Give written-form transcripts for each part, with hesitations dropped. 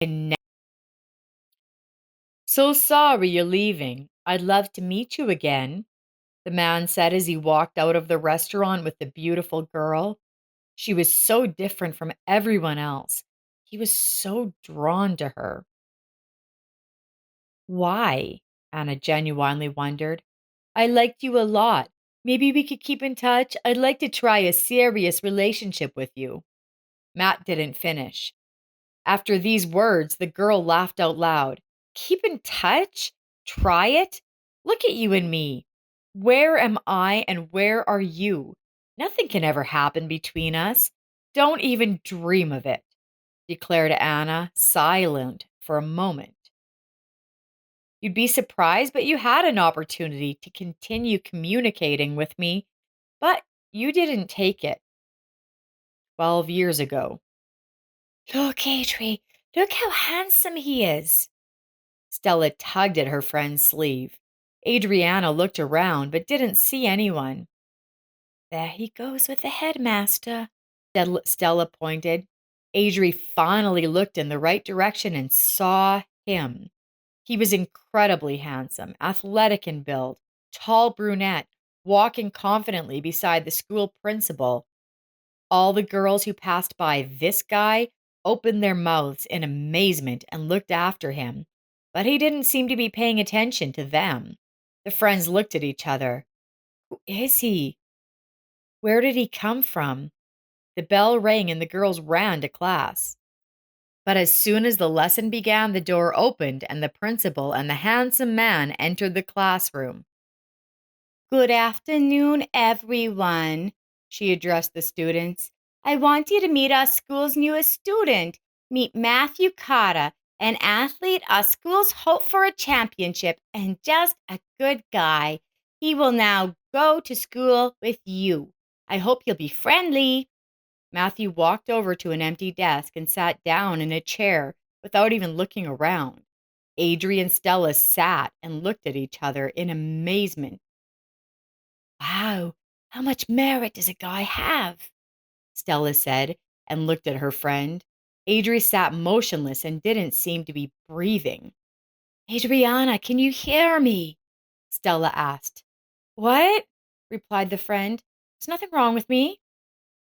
And so sorry you're leaving. I'd love to meet you again, the man said as he walked out of the restaurant with the beautiful girl. She was so different from everyone else. He was so drawn to her. Why? Anna genuinely wondered. I liked you a lot. Maybe we could keep in touch. I'd like to try a serious relationship with you. Matt didn't finish. After these words, the girl laughed out loud. Keep in touch? Try it? Look at you and me. Where am I and where are you? Nothing can ever happen between us. Don't even dream of it, declared Anna, silent for a moment. You'd be surprised, but you had an opportunity to continue communicating with me, but you didn't take it 12 years ago. Look, Adri, look how handsome he is. Stella tugged at her friend's sleeve. Adriana looked around but didn't see anyone. There he goes with the headmaster, Stella pointed. Adri finally looked in the right direction and saw him. He was incredibly handsome, athletic in build, tall brunette, walking confidently beside the school principal. All the girls who passed by this guy opened their mouths in amazement and looked after him, but he didn't seem to be paying attention to them. The friends looked at each other. Who is he? Where did he come from? The bell rang and the girls ran to class. But as soon as the lesson began, the door opened and the principal and the handsome man entered the classroom. Good afternoon, everyone, she addressed the students. I want you to meet our school's newest student. Meet Matthew Carter, an athlete our school's hope for a championship and just a good guy. He will now go to school with you. I hope you'll be friendly. Matthew walked over to an empty desk and sat down in a chair without even looking around. Adri and Stella sat and looked at each other in amazement. Wow, how much merit does a guy have? Stella said and looked at her friend. Adri sat motionless and didn't seem to be breathing. Adriana, can you hear me? Stella asked. What? Replied the friend. There's nothing wrong with me.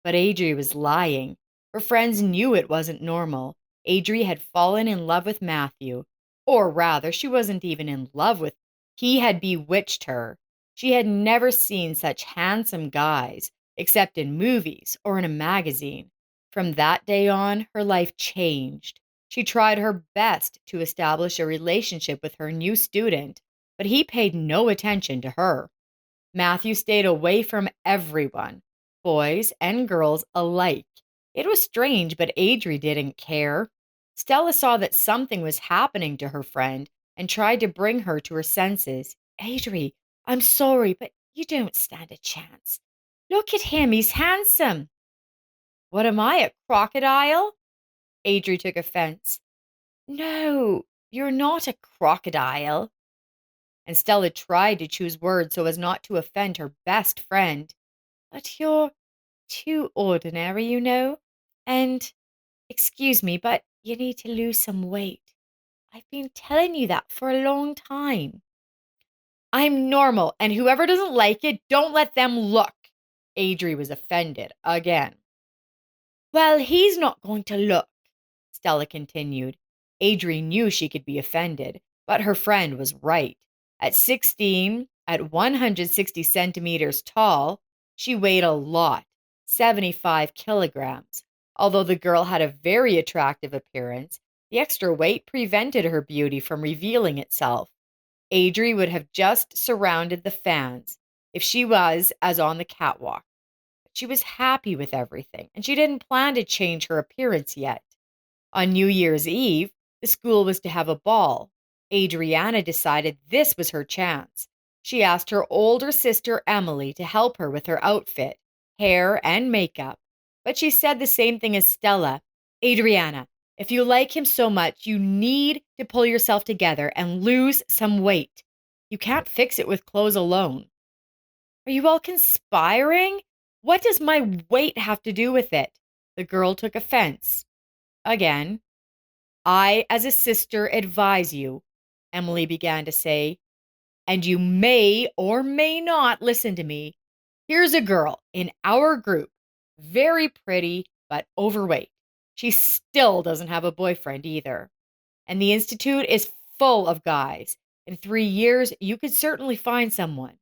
But Adri was lying. Her friends knew it wasn't normal. Adri had fallen in love with Matthew. Or rather, she wasn't even in love with him. He had bewitched her. She had never seen such handsome guys, except in movies or in a magazine. From that day on, her life changed. She tried her best to establish a relationship with her new student, but he paid no attention to her. Matthew stayed away from everyone, boys and girls alike. It was strange, but Adri didn't care. Stella saw that something was happening to her friend and tried to bring her to her senses. Adri, I'm sorry, but you don't stand a chance. Look at him, he's handsome. What am I, a crocodile? Adri took offense. No, you're not a crocodile. And Stella tried to choose words so as not to offend her best friend. But you're too ordinary, you know. And, excuse me, but you need to lose some weight. I've been telling you that for a long time. I'm normal, and whoever doesn't like it, don't let them look. Adri was offended again. Well, he's not going to look, Stella continued. Adri knew she could be offended, but her friend was right. At 16, at 160 centimeters tall, she weighed a lot, 75 kilograms. Although the girl had a very attractive appearance, the extra weight prevented her beauty from revealing itself. Adri would have just surrounded the fans if she was as on the catwalk. She was happy with everything, and she didn't plan to change her appearance yet. On New Year's Eve, the school was to have a ball. Adriana decided this was her chance. She asked her older sister Emily to help her with her outfit, hair, and makeup. But she said the same thing as Stella. Adriana, if you like him so much, you need to pull yourself together and lose some weight. You can't fix it with clothes alone. Are you all conspiring? What does my weight have to do with it? The girl took offense. Again. I, as a sister, advise you, Emily began to say, and you may or may not listen to me. Here's a girl in our group, very pretty, but overweight. She still doesn't have a boyfriend either. And the Institute is full of guys. In 3 years, you could certainly find someone.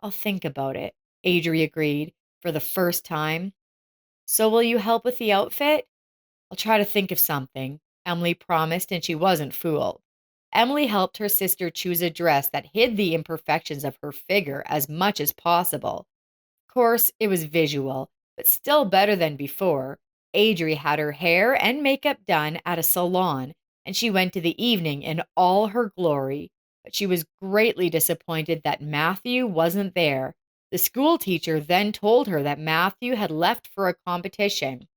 I'll think about it, Adri agreed for the first time. So will you help with the outfit? I'll try to think of something, Emily promised, and she wasn't fooled. Emily helped her sister choose a dress that hid the imperfections of her figure as much as possible. Of course, it was visual, but still better than before. Adri had her hair and makeup done at a salon, and she went to the evening in all her glory. But she was greatly disappointed that Matthew wasn't there. The school teacher then told her that Matthew had left for a competition.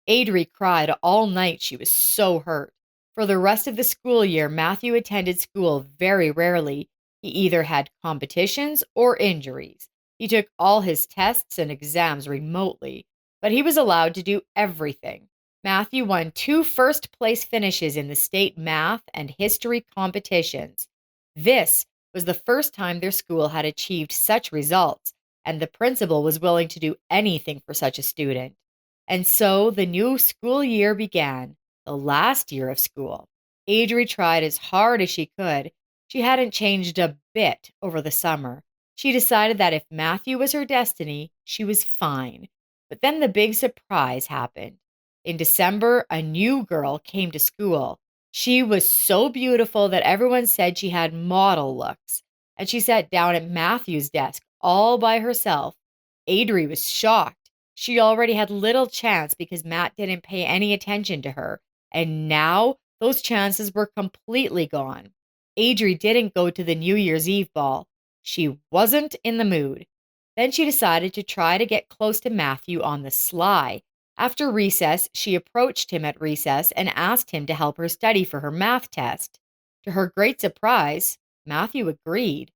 Adri cried all night, she was so hurt. For the rest of the school year, Matthew attended school very rarely. He either had competitions or injuries. He took all his tests and exams remotely, but he was allowed to do everything. Matthew won 2 first-place finishes in the state math and history competitions. This was the first time their school had achieved such results, and the principal was willing to do anything for such a student. And so the new school year began, the last year of school. Adri tried as hard as she could. She hadn't changed a bit over the summer. She decided that if Matthew was her destiny, she was fine. But then the big surprise happened. In December, a new girl came to school. She was so beautiful that everyone said she had model looks. And she sat down at Matthew's desk all by herself. Adri was shocked. She already had little chance because Matt didn't pay any attention to her, and now those chances were completely gone. Adri didn't go to the New Year's Eve ball. She wasn't in the mood. Then she decided to try to get close to Matthew on the sly. After recess, she approached him at recess and asked him to help her study for her math test. To her great surprise, Matthew agreed.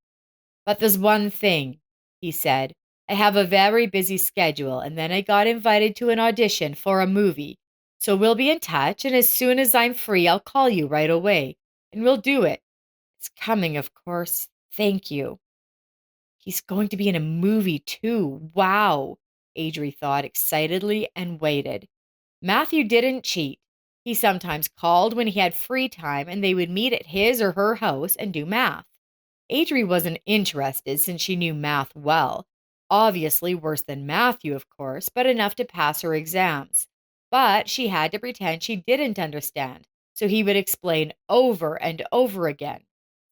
But there's one thing, he said. I have a very busy schedule, and then I got invited to an audition for a movie. So we'll be in touch, and as soon as I'm free, I'll call you right away, and we'll do it. It's coming, of course. Thank you. He's going to be in a movie, too. Wow, Adri thought excitedly and waited. Matthew didn't cheat. He sometimes called when he had free time, and they would meet at his or her house and do math. Adri wasn't interested since she knew math well. Obviously worse than Matthew, of course, but enough to pass her exams. But she had to pretend she didn't understand, so he would explain over and over again.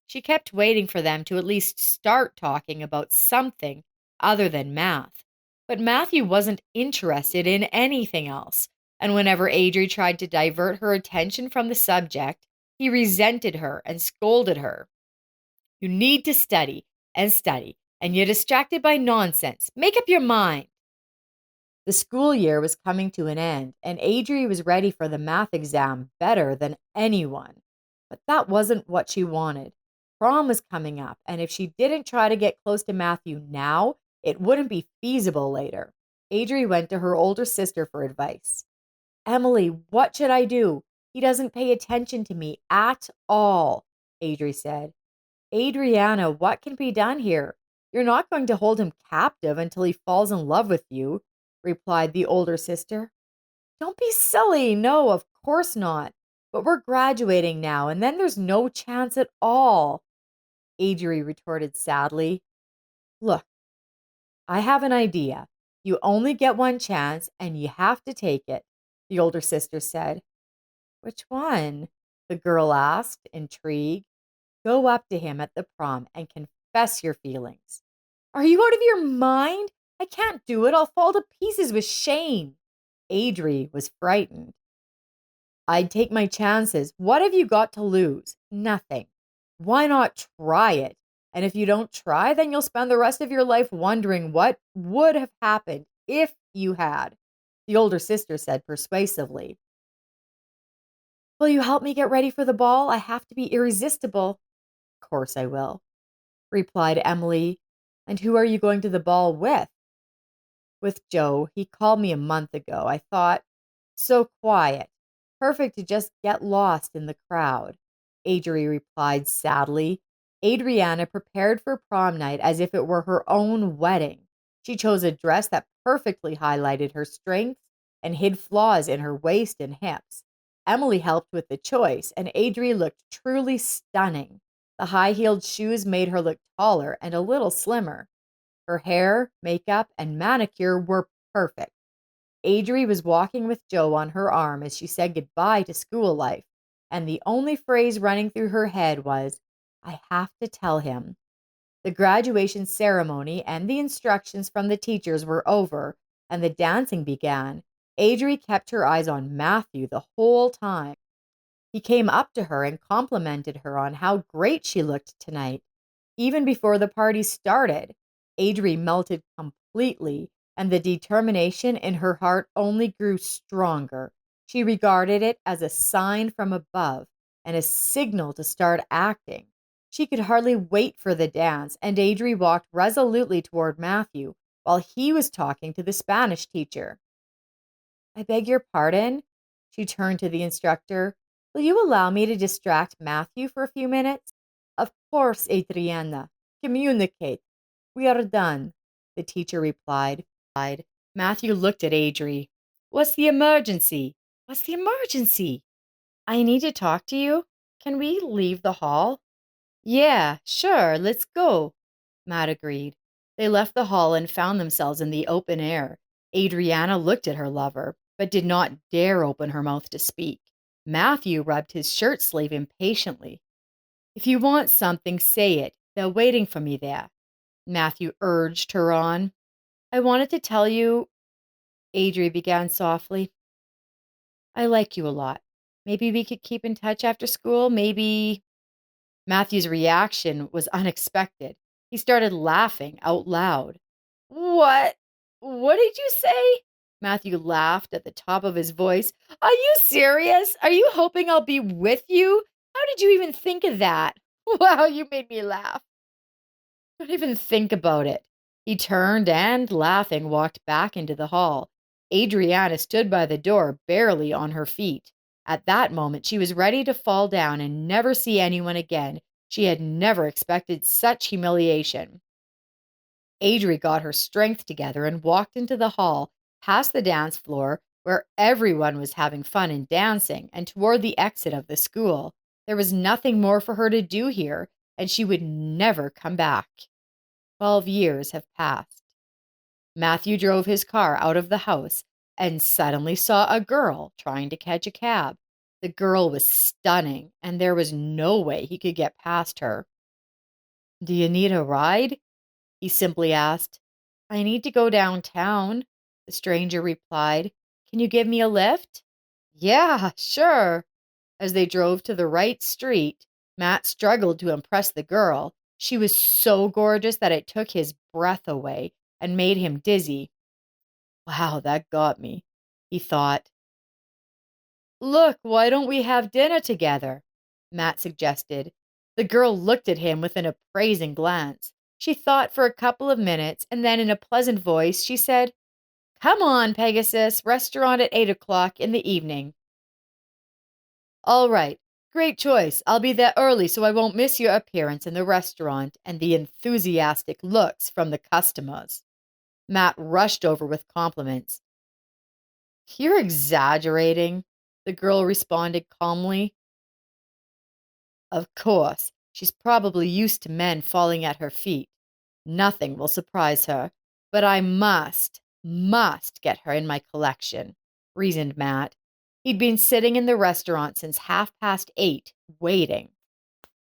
She kept waiting for them to at least start talking about something other than math. But Matthew wasn't interested in anything else, and whenever Adri tried to divert her attention from the subject, he resented her and scolded her. You need to study, and you're distracted by nonsense. Make up your mind. The school year was coming to an end, and Adri was ready for the math exam better than anyone. But that wasn't what she wanted. Prom was coming up, and if she didn't try to get close to Matthew now, it wouldn't be feasible later. Adri went to her older sister for advice. Emily, what should I do? He doesn't pay attention to me at all, Adri said. Adriana, what can be done here? You're not going to hold him captive until he falls in love with you, replied the older sister. Don't be silly. No, of course not. But we're graduating now, and then there's no chance at all, Adri retorted sadly. Look, I have an idea. You only get one chance, and you have to take it, the older sister said. Which one? The girl asked, intrigued. Go up to him at the prom and confess your feelings. Are you out of your mind? I can't do it. I'll fall to pieces with shame. Adri was frightened. I'd take my chances. What have you got to lose? Nothing. Why not try it? And if you don't try, then you'll spend the rest of your life wondering what would have happened if you had, the older sister said persuasively. Will you help me get ready for the ball? I have to be irresistible. Of course I will, replied Emily. And who are you going to the ball with? With Joe. He called me a month ago. I thought, so quiet. perfect to just get lost in the crowd. Adri replied sadly. Adriana prepared for prom night as if it were her own wedding. She chose a dress that perfectly highlighted her strengths and hid flaws in her waist and hips. Emily helped with the choice, and Adri looked truly stunning. The high heeled shoes made her look taller and a little slimmer. Her hair, makeup, and manicure were perfect. Adri was walking with Joe on her arm as she said goodbye to school life, and the only phrase running through her head was, I have to tell him. The graduation ceremony and the instructions from the teachers were over, and the dancing began. Adri kept her eyes on Matthew the whole time. He came up to her and complimented her on how great she looked tonight. Even before the party started, Adri melted completely, and the determination in her heart only grew stronger. She regarded it as a sign from above and a signal to start acting. She could hardly wait for the dance, and Adri walked resolutely toward Matthew while he was talking to the Spanish teacher. I beg your pardon? She turned to the instructor. Will you allow me to distract Matthew for a few minutes? Of course, Adriana. Communicate. We are done, the teacher replied. Matthew looked at Adri. What's the emergency? What's the emergency? I need to talk to you. Can we leave the hall? Yeah, sure, let's go, Matt agreed. They left the hall and found themselves in the open air. Adriana looked at her lover, but did not dare open her mouth to speak. Matthew rubbed his shirt sleeve impatiently. If you want something, say it. They're waiting for me there. Matthew urged her on. I wanted to tell you, Adri began softly. I like you a lot. Maybe we could keep in touch after school. Maybe. Matthew's reaction was unexpected. He started laughing out loud. What? What did you say? Matthew laughed at the top of his voice. Are you serious? Are you hoping I'll be with you? How did you even think of that? Wow, you made me laugh. Don't even think about it. He turned and, laughing, walked back into the hall. Adriana stood by the door, barely on her feet. At that moment, she was ready to fall down and never see anyone again. She had never expected such humiliation. Adri got her strength together and walked into the hall, past the dance floor, where everyone was having fun and dancing, and toward the exit of the school. There was nothing more for her to do here, and she would never come back. 12 years have passed. Matthew drove his car out of the house and suddenly saw a girl trying to catch a cab. The girl was stunning, and there was no way he could get past her. Do you need a ride? He simply asked. I need to go downtown, the stranger replied. Can you give me a lift? Yeah, sure. As they drove to the right street, Matt struggled to impress the girl. She was so gorgeous that it took his breath away and made him dizzy. Wow, that got me, he thought. Look, why don't we have dinner together? Matt suggested. The girl looked at him with an appraising glance. She thought for a couple of minutes, and then in a pleasant voice, she said, Come on, Pegasus, restaurant at 8 o'clock in the evening. All right, great choice. I'll be there early so I won't miss your appearance in the restaurant and the enthusiastic looks from the customers. Matt rushed over with compliments. You're exaggerating, the girl responded calmly. Of course, she's probably used to men falling at her feet. Nothing will surprise her, but I must get her in my collection, reasoned Matt. He'd been sitting in the restaurant since 8:30, waiting.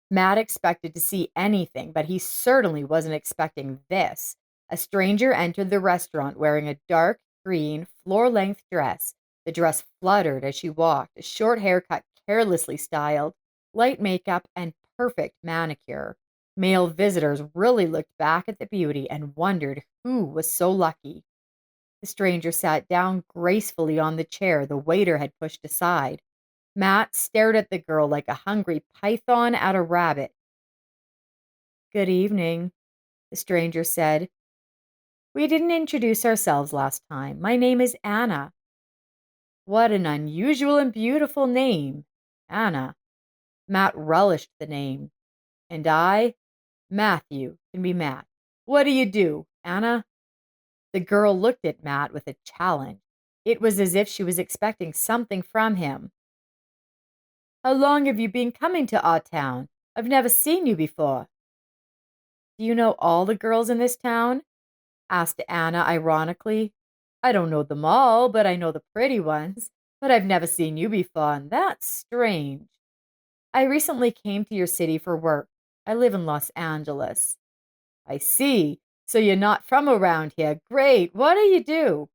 Matt expected to see anything, but he certainly wasn't expecting this. A stranger entered the restaurant wearing a dark green, floor length dress. The dress fluttered as she walked, a short haircut carelessly styled, light makeup, and perfect manicure. Male visitors really looked back at the beauty and wondered who was so lucky. The stranger sat down gracefully on the chair the waiter had pushed aside. Matt stared at the girl like a hungry python at a rabbit. Good evening, the stranger said. We didn't introduce ourselves last time. My name is Anna. What an unusual and beautiful name. Anna. Matt relished the name. And I, Matthew, can be Matt. What do you do, Anna? The girl looked at Matt with a challenge. It was as if she was expecting something from him. How long have you been coming to our town? I've never seen you before. Do you know all the girls in this town? Asked Anna ironically. I don't know them all, but I know the pretty ones. But I've never seen you before, and that's strange. I recently came to your city for work. I live in Los Angeles. I see. So you're not from around here. Great. What do you do?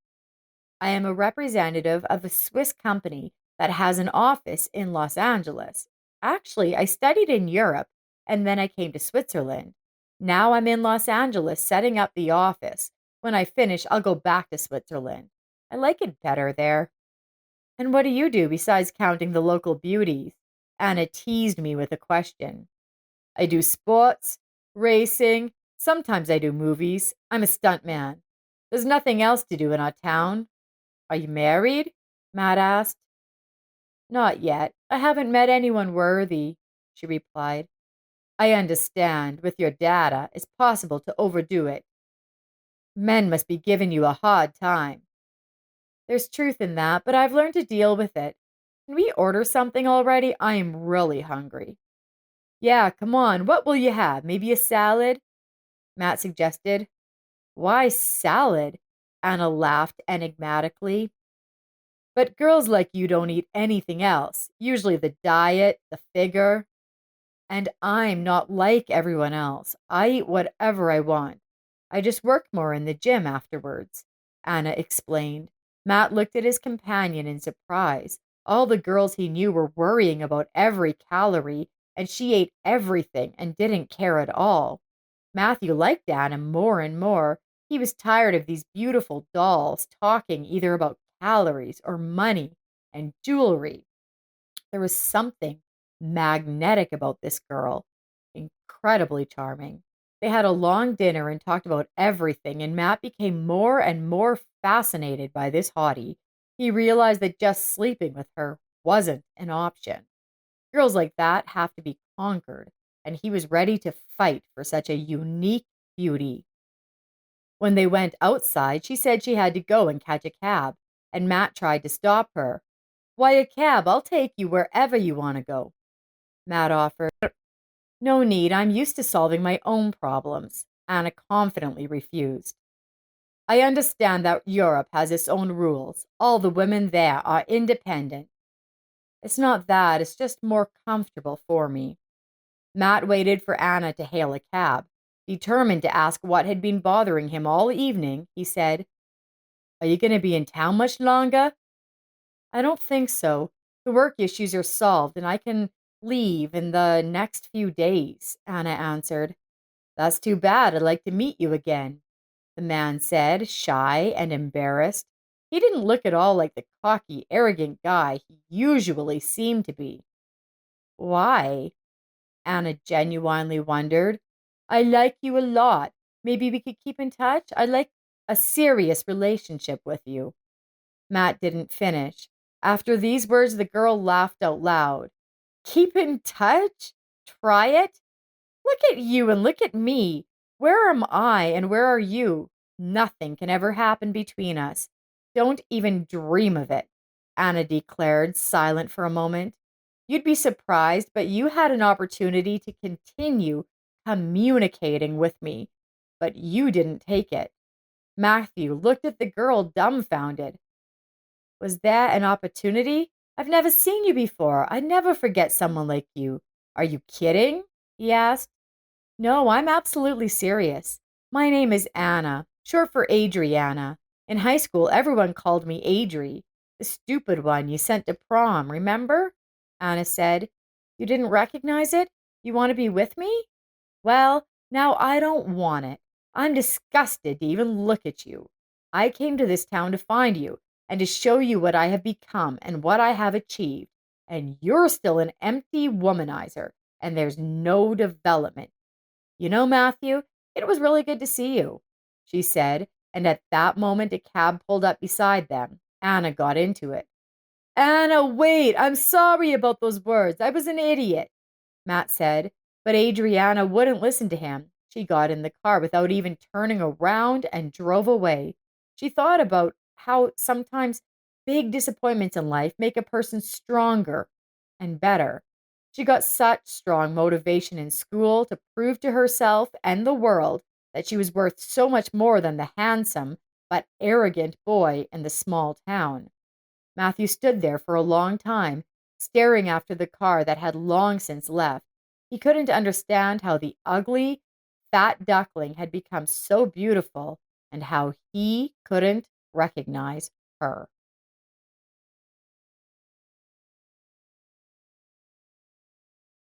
I am a representative of a Swiss company that has an office in Los Angeles. Actually, I studied in Europe and then I came to Switzerland. Now I'm in Los Angeles setting up the office. When I finish, I'll go back to Switzerland. I like it better there. And what do you do besides counting the local beauties? Anna teased me with a question. I do sports, racing, sometimes I do movies. I'm a stuntman. There's nothing else to do in our town. Are you married? Matt asked. Not yet. I haven't met anyone worthy, she replied. I understand. With your data, it's possible to overdo it. Men must be giving you a hard time. There's truth in that, but I've learned to deal with it. Can we order something already? I am really hungry. Yeah, come on. What will you have? Maybe a salad? Matt suggested. Why salad? Anna laughed enigmatically. But girls like you don't eat anything else. Usually the diet, the figure. And I'm not like everyone else. I eat whatever I want. I just work more in the gym afterwards, Anna explained. Matt looked at his companion in surprise. All the girls he knew were worrying about every calorie, and she ate everything and didn't care at all. Matthew liked Anna more and more. He was tired of these beautiful dolls talking either about calories or money and jewelry. There was something magnetic about this girl, incredibly charming. They had a long dinner and talked about everything, and Matt became more and more fascinated by this hottie. He realized that just sleeping with her wasn't an option. Girls like that have to be conquered, and he was ready to fight for such a unique beauty. When they went outside, she said she had to go and catch a cab, and Matt tried to stop her. Why a cab? I'll take you wherever you want to go, Matt offered. No need, I'm used to solving my own problems, Anna confidently refused. I understand that Europe has its own rules. All the women there are independent. It's not that, it's just more comfortable for me. Matt waited for Anna to hail a cab. Determined to ask what had been bothering him all evening, he said, Are you going to be in town much longer? I don't think so. The work issues are solved and I can leave in the next few days, Anna answered. That's too bad. I'd like to meet you again, the man said, shy and embarrassed. He didn't look at all like the cocky, arrogant guy he usually seemed to be. Why? Anna genuinely wondered. I like you a lot. Maybe we could keep in touch? I'd like a serious relationship with you. Matt didn't finish. After these words, the girl laughed out loud. Keep in touch? Try it? Look at you and look at me. Where am I and where are you? Nothing can ever happen between us. Don't even dream of it, Anna declared, silent for a moment. You'd be surprised, but you had an opportunity to continue communicating with me, but you didn't take it. Matthew looked at the girl dumbfounded. Was that an opportunity? I've never seen you before. I'd never forget someone like you. Are you kidding? He asked. No, I'm absolutely serious. My name is Anna, short for Adriana. In high school, everyone called me Adri, the stupid one you sent to prom, remember? Anna said. You didn't recognize it? You want to be with me? Well, now I don't want it. I'm disgusted to even look at you. I came to this town to find you and to show you what I have become and what I have achieved. And you're still an empty womanizer, and there's no development. You know, Matthew, it was really good to see you, she said, and at that moment a cab pulled up beside them. Anna got into it. Anna, wait, I'm sorry about those words. I was an idiot, Matt said, but Adriana wouldn't listen to him. She got in the car without even turning around and drove away. She thought about how sometimes big disappointments in life make a person stronger and better. She got such strong motivation in school to prove to herself and the world that she was worth so much more than the handsome but arrogant boy in the small town. Matthew stood there for a long time, staring after the car that had long since left. He couldn't understand how the ugly, fat duckling had become so beautiful and how he couldn't recognize her.